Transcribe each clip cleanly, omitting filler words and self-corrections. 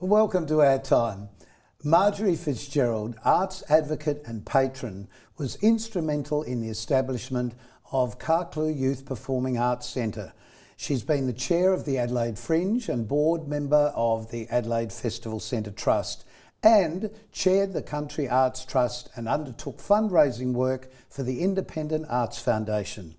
Welcome to our time. Marjorie Fitzgerald, arts advocate and patron, was instrumental in the establishment of Carclew Youth Performing Arts Centre. She's been the chair of the Adelaide Fringe and board member of the Adelaide Festival Centre Trust, and chaired the Country Arts Trust and undertook fundraising work for the Independent Arts Foundation.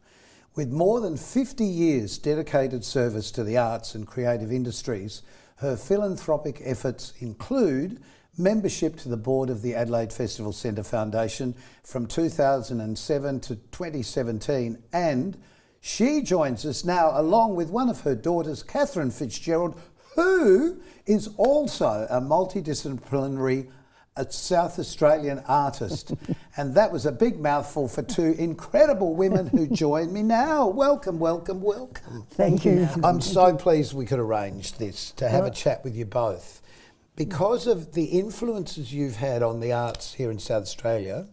With more than 50 years dedicated service to the arts and creative industries, her philanthropic efforts include membership to the board of the Adelaide Festival Centre Foundation from 2007 to 2017, and she joins us now along with one of her daughters, Catherine Fitzgerald, who is also a multidisciplinary South Australian artist. And that was a big mouthful for two incredible women who join me now. Welcome, welcome, welcome. Thank you. I'm so pleased we could arrange this, to have a chat with you both. Because of the influences you've had on the arts here in South Australia,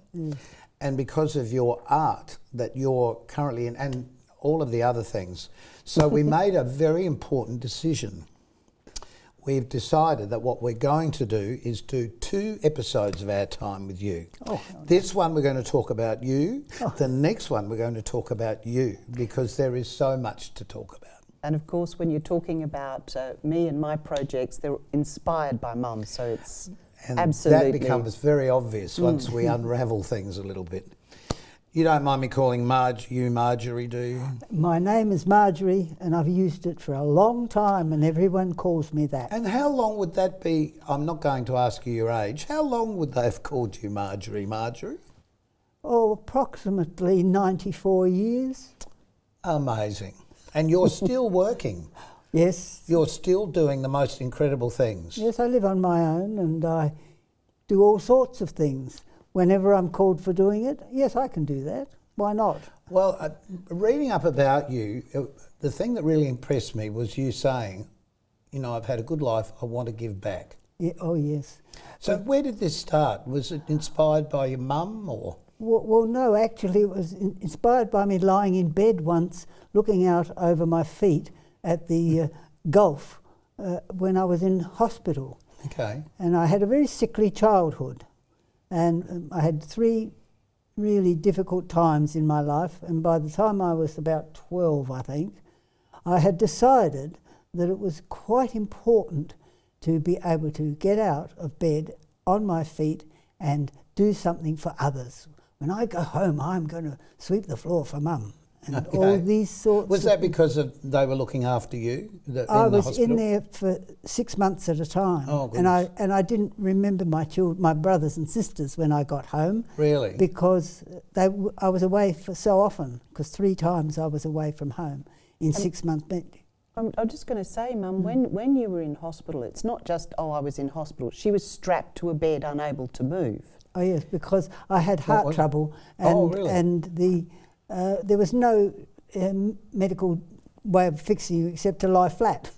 and because of your art that you're currently in, and all of the other things. So we made a very important decision. We've decided that what we're going to do is do 2 episodes of our time with you. This one we're going to talk about you. The next one we're going to talk about you, because there is so much to talk about. And of course, when you're talking about me and my projects, they're inspired by Mum, so it's and absolutely... that becomes very obvious once we unravel things a little bit. You don't mind me calling you Marjorie, do you? My name is Marjorie, and I've used it for a long time, and everyone calls me that. And how long would that be? I'm not going to ask you your age. How long would they have called you Marjorie? Oh, approximately 94 years. Amazing. And you're still working. Yes. You're still doing the most incredible things. Yes, I live on my own, and I do all sorts of things. Whenever I'm called for doing it, yes, I can do that. Why not? Well, reading up about you, the thing that really impressed me was you saying, you know, I've had a good life, I want to give back. Yeah, oh, yes. So where did this start? Was it inspired by your mum or...? Well, no, actually it was inspired by me lying in bed once, looking out over my feet at the Gulf when I was in hospital. Okay. And I had a very sickly childhood. And I had 3 really difficult times in my life, and by the time I was about 12, I think, I had decided that it was quite important to be able to get out of bed on my feet and do something for others. When I go home, I'm going to sweep the floor for Mum. And all these sorts Was that because they were looking after you? I was in there for 6 months at a time. Oh, and I didn't remember my brothers and sisters when I got home. Really? Because I was away for so often, because 3 times I was away from home in 6 months. I'm just going to say, Mum, when you were in hospital, it's not just, I was in hospital. She was strapped to a bed, unable to move. Oh, yes, because I had heart trouble. And, really? And there was no medical way of fixing you except to lie flat.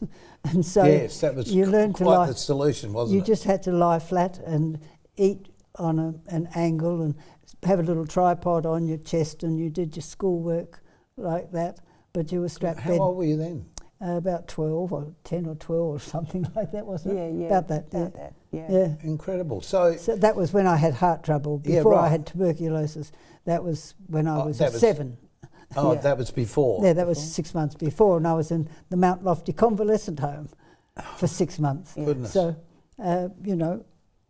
And so yes, that was you learned quite to lie, the solution, wasn't it? You just had to lie flat and eat on an angle and have a little tripod on your chest, and you did your schoolwork like that, but you were strapped. How old were you then? About 12 or 10 or 12 or something like that, wasn't it? Yeah. About that. Yeah. Incredible. So that was when I had heart trouble. Before I had tuberculosis. That was when I was 7. Oh, that was before? Yeah, that was 6 months before, and I was in the Mount Lofty Convalescent Home for 6 months. Goodness. So, you know...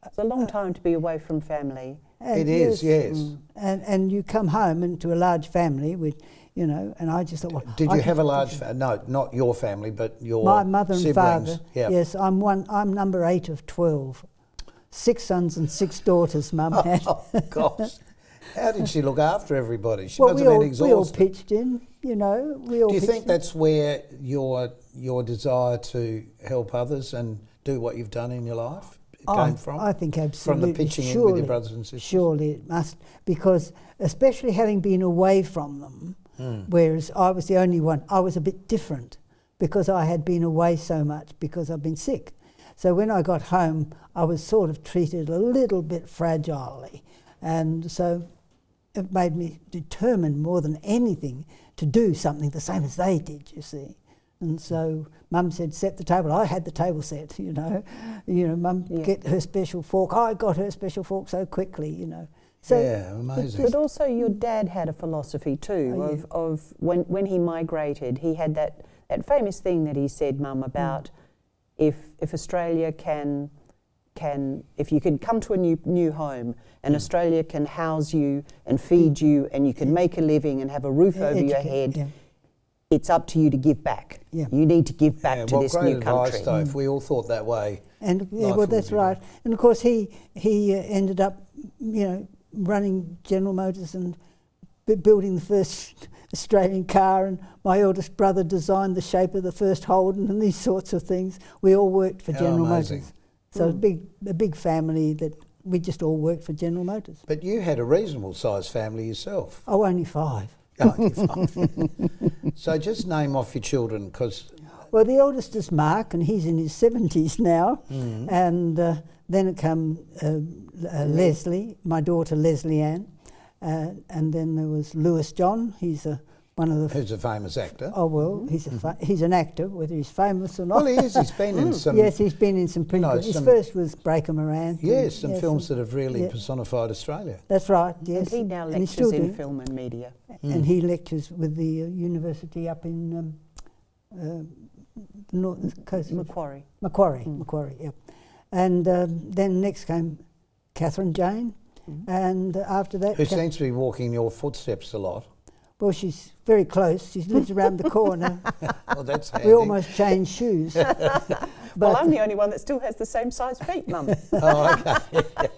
It's a long time to be away from family. It is, yes. And you come home into a large family with, you know, and I just thought... Well, did you have a large family? No, not your family, but your my mother and siblings. father. Yep. Yes, I'm number 8 of 12. 6 sons and 6 daughters, Mum had. Oh, gosh. How did she look after everybody? She must have been exhausted. We all pitched in, you know. Do you think that's where your desire to help others and do what you've done in your life came from? I think absolutely. From the pitching in with your brothers and sisters? Surely it must, because especially having been away from them, whereas I was the only one, I was a bit different because I had been away so much because I've been sick. So when I got home, I was sort of treated a little bit fragilely. And so it made me determined more than anything to do something the same as they did, you see. And so Mum said, set the table. I had the table set, you know. Mum get her special fork. I got her special fork so quickly, you know. So yeah, amazing. But also your dad had a philosophy too of when he migrated, he had that famous thing that he said, Mum, about if Australia can if you can come to a new home and Australia can house you and feed you and you can make a living and have a roof over your head, it's up to you to give back. Yeah. You need to give back to this new country. Though, if we all thought that way. And well, that's right. And of course, he ended up, running General Motors and building the first Australian car. And my eldest brother designed the shape of the first Holden and these sorts of things. We all worked for General Motors. So a big family that we just all worked for General Motors. But you had a reasonable sized family yourself. Oh, only 5. Only 5. So just name off your children, because... Well, the eldest is Mark, and he's in his 70s now. And then it come Leslie, my daughter Leslie Ann. And then there was Lewis John. He's one of the... Who's a famous actor. Oh, well, he's an actor, whether he's famous or not. Well, he is. He's been in some... Yes, he's been in some pretty good... His first was Breaker Moran. Yes, some films that have really personified Australia. That's right, yes. And he now lectures in film and media. And he lectures with the university up in the north coast. Macquarie. Macquarie, yep. And then next came Catherine Jane. And after that... Who seems to be walking your footsteps a lot. Well, she's very close. She lives around the corner. Well, that's handy. We almost changed shoes. Well, I'm the only one that still has the same size feet, Mum. Oh, okay.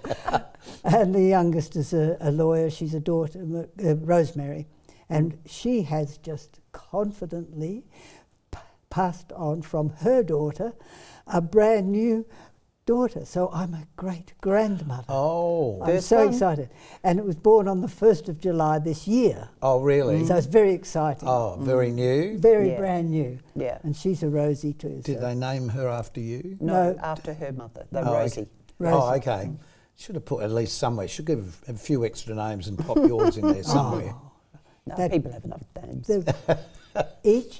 And the youngest is a lawyer. She's a daughter, Rosemary. And she has just confidently passed on from her daughter a brand new daughter. So I'm a great-grandmother. Oh. I'm so excited. And it was born on the 1st of July this year. Oh, really? So it's very exciting. Oh, very new? Very brand new. Yeah. And she's a Rosie too. Did they name her after you? No, after her mother, Rosie. Okay. Oh, okay. Should have put at least somewhere. Should give a few extra names and pop yours in there somewhere. No, people have enough names.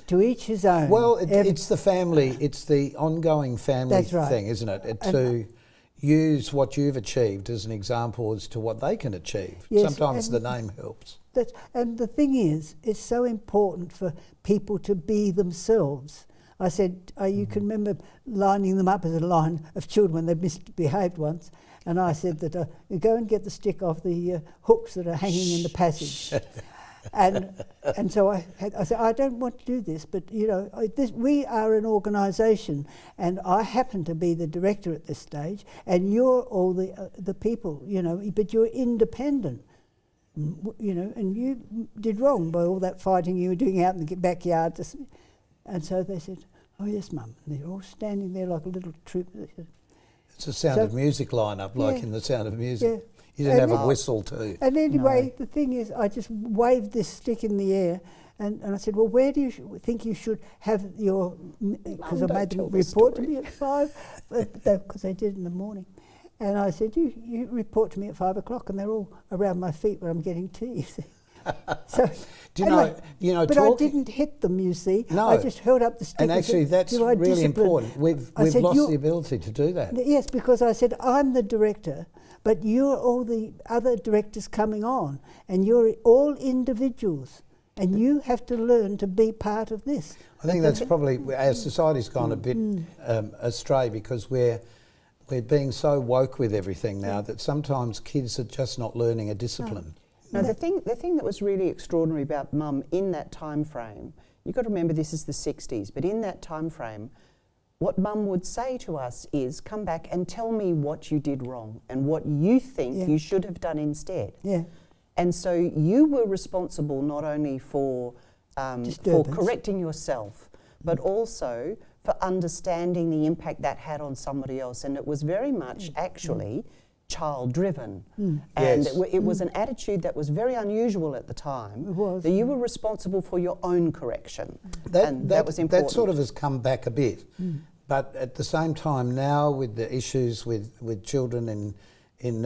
To each his own. Well, it's the family, it's the ongoing family thing, isn't it? To use what you've achieved as an example as to what they can achieve. Yes, sometimes the name helps. And the thing is, it's so important for people to be themselves. I said, you can remember lining them up as a line of children when they misbehaved once. And I said that you go and get the stick off the hooks that are hanging in the passage. And so I said, I don't want to do this, but we are an organisation, and I happen to be the director at this stage, and you're all the people, but you're independent, and you did wrong by all that fighting you were doing out in the backyard. And so they said, oh yes, Mum. And they're all standing there like a little troop. It's a Sound of Music line-up, like in the Sound of Music. Yeah. You didn't have a whistle too. And anyway, the thing is, I just waved this stick in the air, and I said, well, where do you think you should have your... Because I made them report to me at 5, because they did in the morning. And I said, you report to me at 5 o'clock, and they're all around my feet where I'm getting tea. So, do you know? But I didn't hit them, you see. No. I just held up the stick. And actually, that's really important. We've lost the ability to do that. Yes, because I said, I'm the director, but you're all the other directors coming on, and you're all individuals, and you have to learn to be part of this. I think that's probably, our society's gone a bit astray, because we're being so woke with everything now that sometimes kids are just not learning a discipline. No, the thing that was really extraordinary about Mum in that time frame, you've got to remember this is the 60s, but in that time frame, what Mum would say to us is, come back and tell me what you did wrong and what you think you should have done instead. Yeah. And so you were responsible not only for correcting yourself, but also for understanding the impact that had on somebody else. And it was very much actually child-driven. And it was an attitude that was very unusual at the time. It was. That you were responsible for your own correction. That was important. That sort of has come back a bit. But at the same time now, with the issues with children in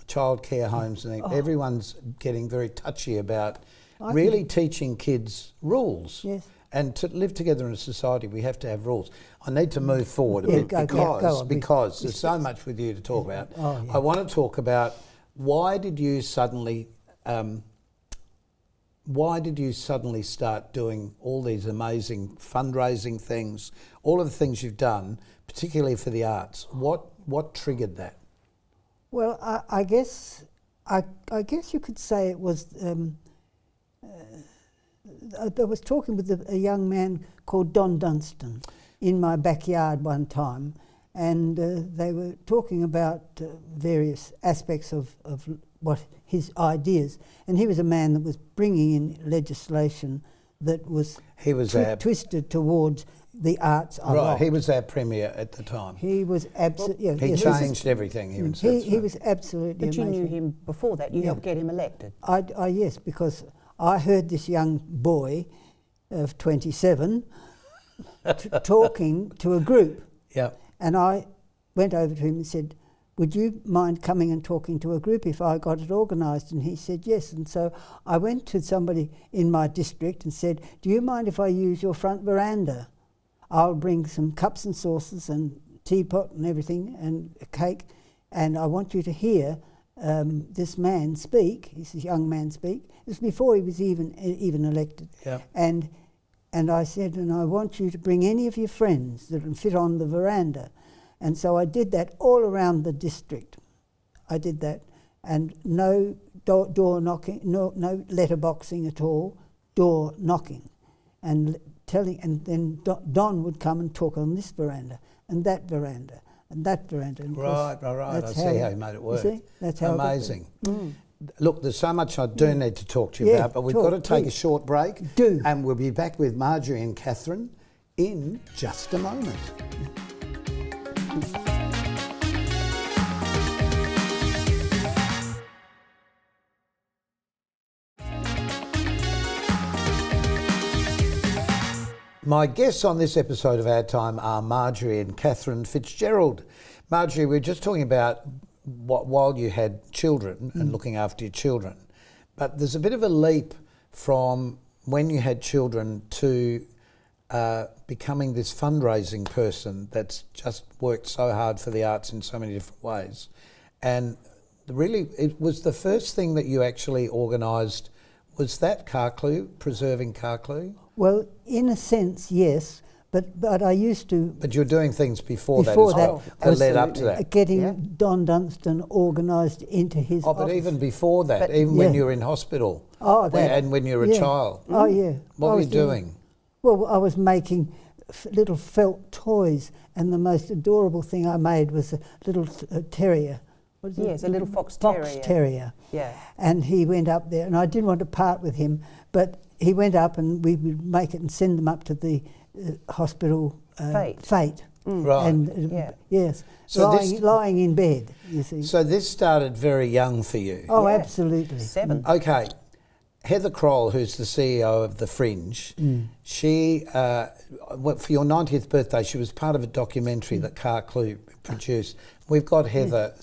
childcare homes, and everyone's getting very touchy about really teaching kids rules. Yes. And to live together in a society, we have to have rules. I need to move forward a Yeah, bit go on. because there's so much with you to talk about. Oh, yeah. I want to talk about why did you suddenly start doing all these amazing fundraising things, all of the things you've done, particularly for the arts? What triggered that? Well, I guess you could say it was. I was talking with a young man called Don Dunstan in my backyard one time, and they were talking about various aspects of what his ideas, and he was a man that was bringing in legislation that was twisted towards the arts a lot. He was our premier at the time. He was absolutely. He changed everything here in South He Australia. was absolutely But amazing. you knew him before that. You helped get him elected. Yes, because I heard this young boy of 27 talking to a group. Yeah. And I went over to him and said, would you mind coming and talking to a group if I got it organised? And he said yes. And so I went to somebody in my district and said, do you mind if I use your front veranda? I'll bring some cups and saucers and teapot and everything and a cake, and I want you to hear this man speak, this young man speak. It was before he was even elected. Yeah. And I said, and I want you to bring any of your friends that can fit on the veranda. And so I did that all around the district. I did that, and no door knocking, no letterboxing at all, door knocking, and then Don would come and talk on this veranda and that veranda and that veranda. And Right. I see how you made it work. You see? That's how amazing. Look, there's so much I do need to talk to you about, but we've got to take a short break. And we'll be back with Marjorie and Catherine in just a moment. My guests on this episode of Our Time are Marjorie and Catherine Fitzgerald. Marjorie, we were just talking about while you had children and looking after your children, but there's a bit of a leap from when you had children to becoming this fundraising person that's just worked so hard for the arts in so many different ways. And really, it was the first thing that you actually organised, was that Carclew, preserving Carclew? Well, in a sense, yes, but I used to. But you were doing things before that as well, that led up to that. Getting Don Dunstan organised into his office. But even before that, when you were in hospital, and when you were a child. Oh, yeah. What were you doing? Well, I was making little felt toys, and the most adorable thing I made was a little terrier. Yes, a little fox terrier. Fox terrier. Yeah. And he went up there, and I didn't want to part with him, but he went up and we would make it and send them up to the hospital Fate. Right. And yes, So lying in bed, you see. So this started very young for you. Oh, absolutely. 7. Okay. Heather Kroll, who's the CEO of The Fringe, she, for your 90th birthday, she was part of a documentary that Carclew produced. We've got Heather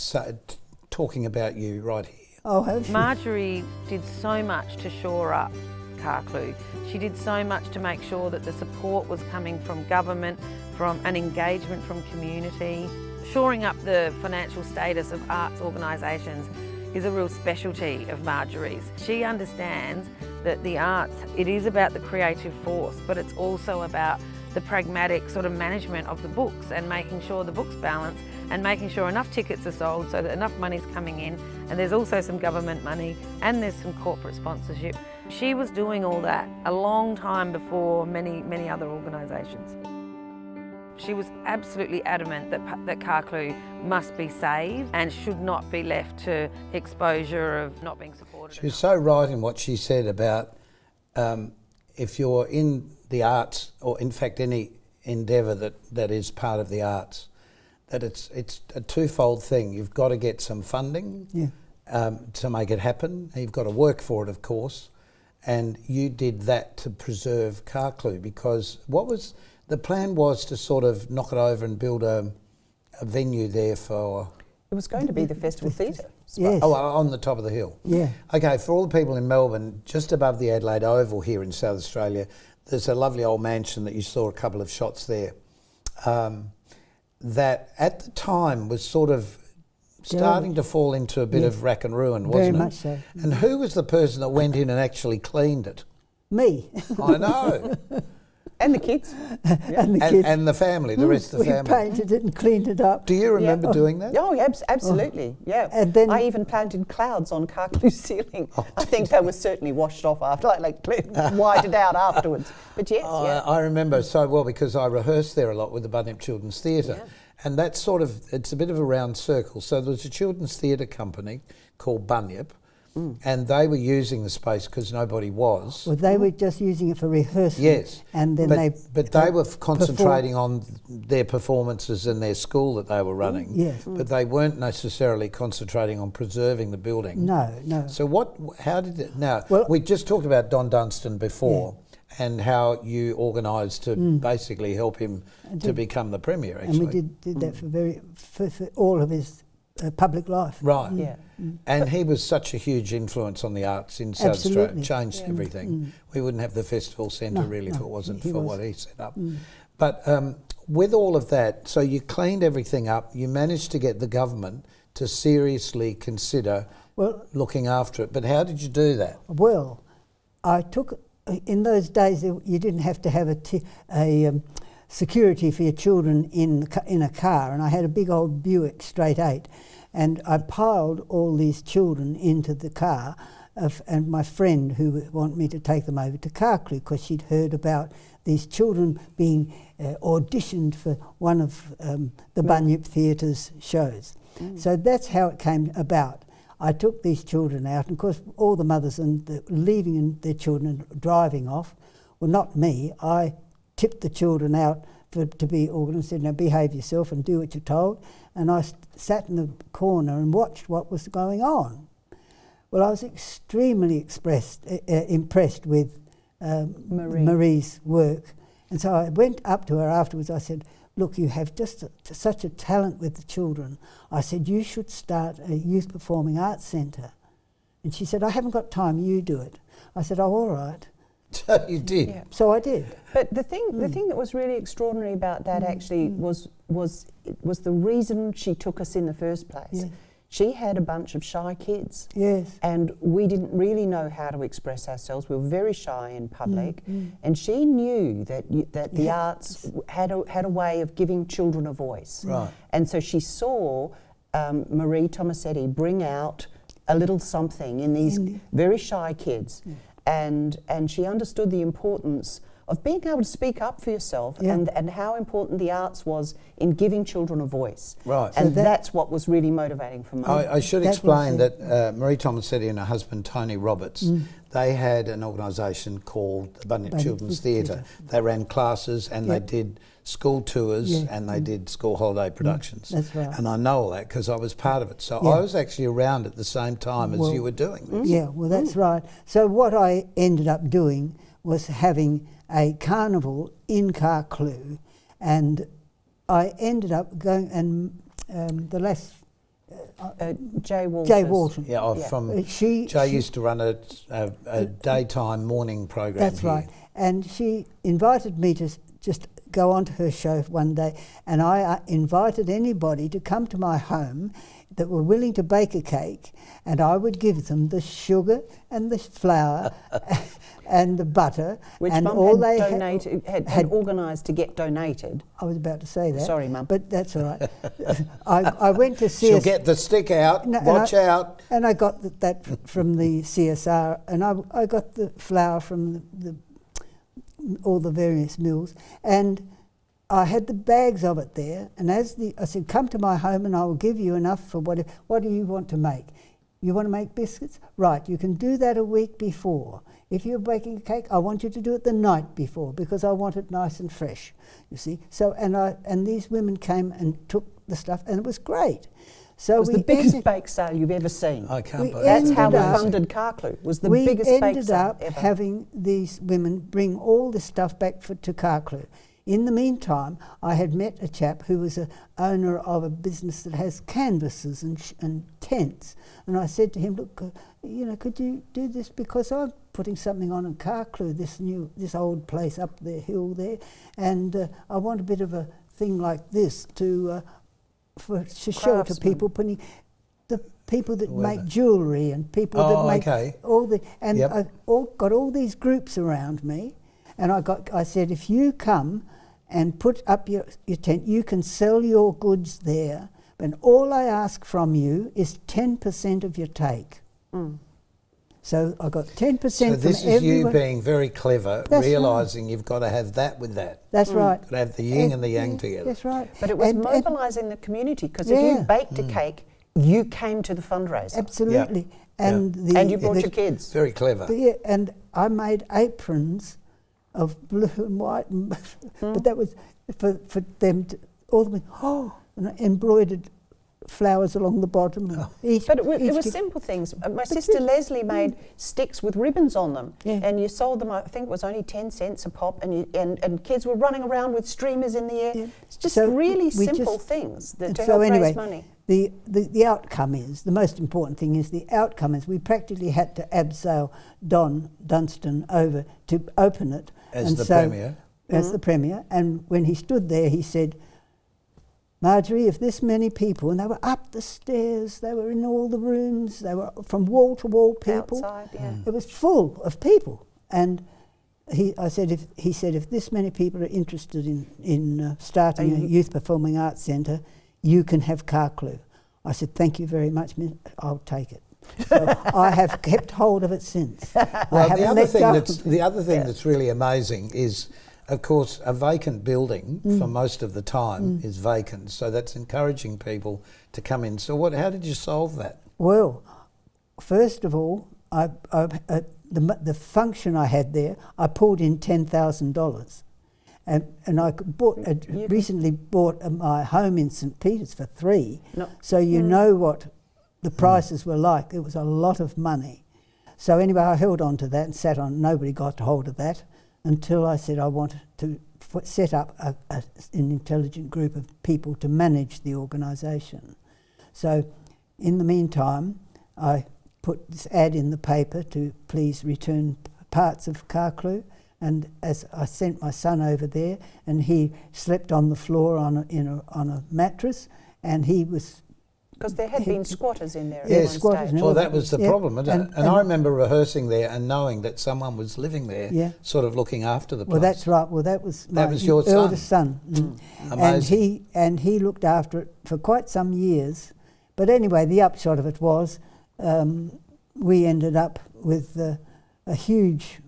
talking about you right here. Oh, have you? Marjorie did so much to shore up Carclew. She did so much to make sure that the support was coming from government, from an engagement from community. Shoring up the financial status of arts organisations is a real specialty of Marjorie's. She understands that the arts, it is about the creative force, but it's also about the pragmatic sort of management of the books and making sure the books balance and making sure enough tickets are sold so that enough money's coming in, and there's also some government money and there's some corporate sponsorship. She was doing all that a long time before many other organisations. She was absolutely adamant that Carclew must be saved and should not be left to exposure of not being supported. She was so right in what she said about if you're in the arts, or in fact any endeavour that is part of the arts, that it's a twofold thing. You've got to get some funding to make it happen. You've got to work for it, of course, and you did that to preserve Carclew, because the plan was to sort of knock it over and build a venue there for... It was going to be the Festival Theatre. Yes. Oh, on the top of the hill. Yeah. Okay, for all the people in Melbourne, just above the Adelaide Oval here in South Australia, there's a lovely old mansion that you saw a couple of shots there, that at the time was sort of starting to fall into a bit of rack and ruin, wasn't it? Very much so. And who was the person that went in and actually cleaned it? Me. I know. And the kids. And the kids. And the family, the rest of the We family. painted it and cleaned it up. Do you remember doing that? Oh, absolutely, yeah. And then- I even planted clouds on Carclew's ceiling. I think they were certainly washed off after, whited out afterwards. But yes, I remember so well because I rehearsed there a lot with the Bunyip Children's Theatre. Yeah. And that's sort of, it's a bit of a round circle. So there was a children's theatre company called Bunyip, and they were using the space because nobody was. Well, they were just using it for rehearsal. Yes, And then but they were concentrating on their performances in their school that they were running. Yes. But they weren't necessarily concentrating on preserving the building. No. So how did it, now, Well- we just talked about Don Dunstan before and how you organised to basically help him to become the Premier, actually. And we did that for all of his public life. Right. yeah. And he was such a huge influence on the arts in South Australia. Absolutely. Changed everything. We wouldn't have the festival centre really if it wasn't for what he set up. But with all of that, so you cleaned everything up, you managed to get the government to seriously consider looking after it. But how did you do that? Well, I took, in those days you didn't have to have a security for your children in a car, and I had a big old Buick straight 8, and I piled all these children into the car, and my friend who wanted me to take them over to Carclew because she'd heard about these children being auditioned for one of the Bunyip Theatre's shows. So that's how it came about. I took these children out, and of course all the mothers leaving their children and driving off. Well, not me. I tipped the children out to be organised, said, now behave yourself and do what you're told. And I sat in the corner and watched what was going on. Well, I was extremely impressed with Marie's work. And so I went up to her afterwards. I said, look, you have just such a talent with the children. I said, you should start a youth performing arts centre. And she said, I haven't got time, you do it. I said, oh, all right. So you did? Yeah. So I did. But the thing that was really extraordinary about that actually was the reason she took us in the first place. Yeah. She had a bunch of shy kids. Yes. And we didn't really know how to express ourselves. We were very shy in public. And she knew that the arts had a way of giving children a voice. Right. And so she saw Marie Tomasetti bring out a little something in these very shy kids. And she understood the importance of being able to speak up for yourself and how important the arts was in giving children a voice. Right. And that's what was really motivating for me. I should explain that Marie Tomasetti and her husband Tony Roberts, they had an organisation called the Bunyip Children's Theatre. They ran classes and they did school tours and they did school holiday productions. That's right. And I know all that because I was part of it. So I was actually around at the same time as you were doing this. Yeah, well, that's right. So what I ended up doing was having a carnival in Carclew, and I ended up going, and the last... Jay Walters. Jay Walton. Yeah, from She used to run a daytime morning program. That's here. right. And she invited me to just go onto her show one day, and I invited anybody to come to my home that were willing to bake a cake, and I would give them the sugar and the flour and the butter. Which and Mum all had organised to get donated. I was about to say that. Sorry, Mum. But that's all right. I went to She'll CSR. get the stick out, watch out. And I got that from the CSR, and I got the flour from all the various mills, and I had the bags of it there, and I said, come to my home and I will give you enough for what do you want to make? You want to make biscuits? Right, you can do that a week before. If you're baking a cake, I want you to do it the night before because I want it nice and fresh, you see. So, and these women came and took the stuff, and it was great. So it was the biggest bake sale you've ever seen. I can't believe That's it. how we funded Carclew. Was the biggest bake sale ever. We ended up having these women bring all this stuff back to Carclew. In the meantime, I had met a chap who was a owner of a business that has canvases and tents, and I said to him, look, could you do this, because I've putting something on in Carclew, this old place up the hill there, and I want a bit of a thing like this to show to people, putting the people that make jewellery and people that make all the, and I've got all these groups around me, and I said, if you come and put up your tent, you can sell your goods there, but all I ask from you is 10% of your take. So I got 10% from everyone. So this is you being very clever, realising you've got to have that with that. That's right. Got to have the yin and the yang together. That's right. But it was mobilising the community, because if you baked a cake, you came to the fundraiser. Absolutely. And you brought your kids. Very clever. Yeah, and I made aprons of blue and white, but that was for them to, all the and embroidered flowers along the bottom. But it was simple things. My sister Leslie made sticks with ribbons on them, and you sold them, I think it was only 10 cents a pop, and kids were running around with streamers in the air. Yeah. It's just really simple things to help raise money. The outcome is, the most important thing is the outcome is we practically had to abseil Don Dunstan over to open it. As the Premier. As the Premier. And when he stood there, he said, Marjorie, if this many people, and they were up the stairs, they were in all the rooms, they were from wall to wall people. Outside, It was full of people. And he said, if this many people are interested in starting a youth performing arts centre, you can have Carclew. I said, thank you very much, miss. I'll take it. So I have kept hold of it since. Well, the other thing that's really amazing is, of course, a vacant building for most of the time is vacant. So that's encouraging people to come in. So how did you solve that? Well, first of all, the function I had there, I pulled in $10,000. And I recently bought my home in St. Peter's for $3. So you know what the prices were like. It was a lot of money. So anyway, I held on to that and sat on. Nobody got hold of that until I said I wanted to set up an intelligent group of people to manage the organisation. So in the meantime, I put this ad in the paper to please return parts of Carclew. And as I sent my son over there, and he slept on the floor on a mattress, and he was... Because there had been squatters in there at one stage. Well, that was the problem, isn't it? And I remember rehearsing there and knowing that someone was living there, sort of looking after the place. Well, that's right. Well, that was my your eldest son. Amazing. And he looked after it for quite some years. But anyway, the upshot of it was we ended up with a huge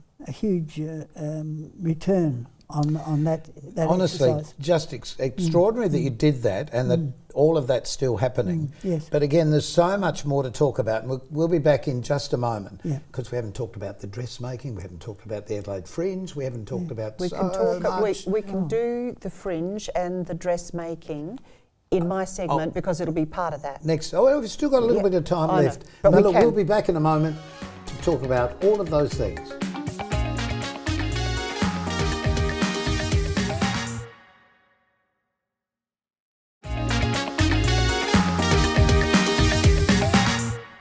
return on that Honestly, exercise. just extraordinary that you did that, and that all of that's still happening. Yes. But again, there's so much more to talk about, and we'll be back in just a moment, because we haven't talked about the dressmaking, we haven't talked about the Adelaide Fringe, we haven't talked about we can do the Fringe and the dressmaking in my segment, because it'll be part of that. Next. Well, we've still got a little bit of time left. But we'll be back in a moment to talk about all of those things.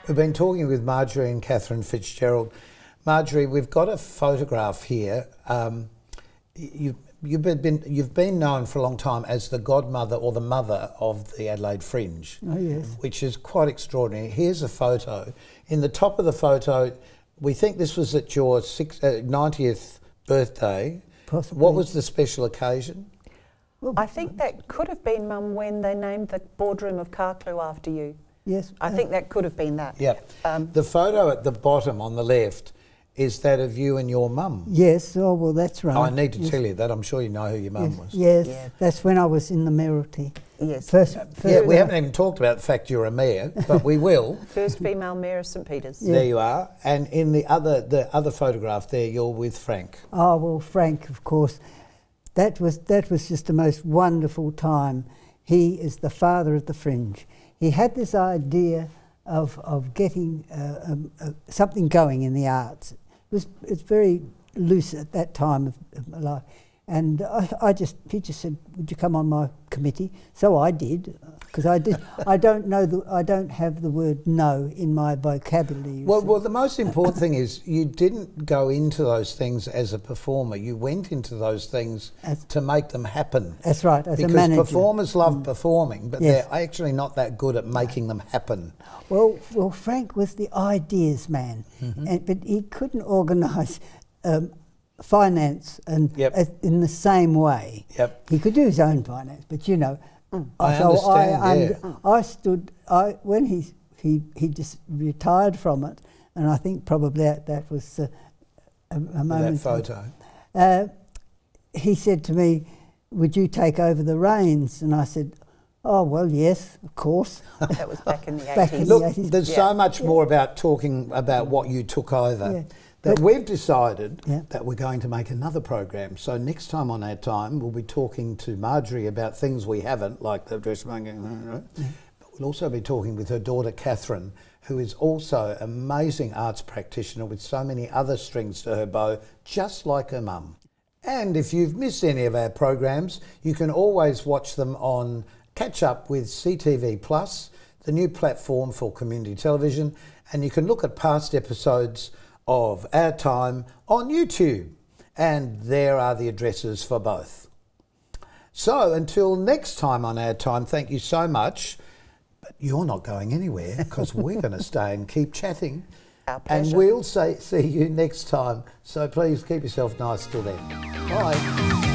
We've been talking with Marjorie and Catherine Fitzgerald. Marjorie, we've got a photograph here. You've been known for a long time as the godmother or the mother of the Adelaide Fringe, which is quite extraordinary. Here's a photo. In the top of the photo, we think this was at your 90th birthday. Possibly. What was the special occasion? Well, I think that could have been, Mum, when they named the boardroom of Carclew after you. Yes. I think that could have been that. Yeah. The photo at the bottom on the left is that of you and your mum. Yes, oh well, that's right. I need to tell you that. I'm sure you know who your mum was. Yes, that's when I was in the mayoralty. Yes. First we haven't even talked about the fact you're a mayor, but we will. First female mayor of St. Peter's. There you are. And in the other photograph there, you're with Frank. Oh well, Frank, of course. That was just the most wonderful time. He is the father of the Fringe. He had this idea of getting something going in the arts. It's very loose at that time of my life, and he just said, "Would you come on my committee?" So I did. because I don't know I don't have the word no in my vocabulary. you see. Well, the most important thing is you didn't go into those things as a performer. You went into those things to make them happen. That's right, as a because manager. performers love performing, but Yes. they're actually not that good at making them happen. Well, Frank was the ideas man, but he couldn't organise finance and in the same way. Yep. He could do his own finance, but you know, I so understand. When he just retired from it, and I think probably that was a moment. That photo. He said to me, "Would you take over the reins?" And I said, "Oh well, yes, of course." That was back in the 80s. Back in Look, the 80s. there's so much more about talking about what you took over. Yeah. That we've decided Yeah. that we're going to make another program. So next time on our time, we'll be talking to Marjorie about things we haven't, like the dressmaking. But we'll also be talking with her daughter Catherine, who is also an amazing arts practitioner with so many other strings to her bow, just like her mum. And if you've missed any of our programs, you can always watch them on Catch Up with CTV Plus, the new platform for community television, and you can look at past episodes of Our Time on YouTube, and there are the addresses for both. So until next time on Our Time, thank you so much, but you're not going anywhere because we're going to stay and keep chatting. Our pleasure. And we'll see you next time, so please keep yourself nice till then. Bye.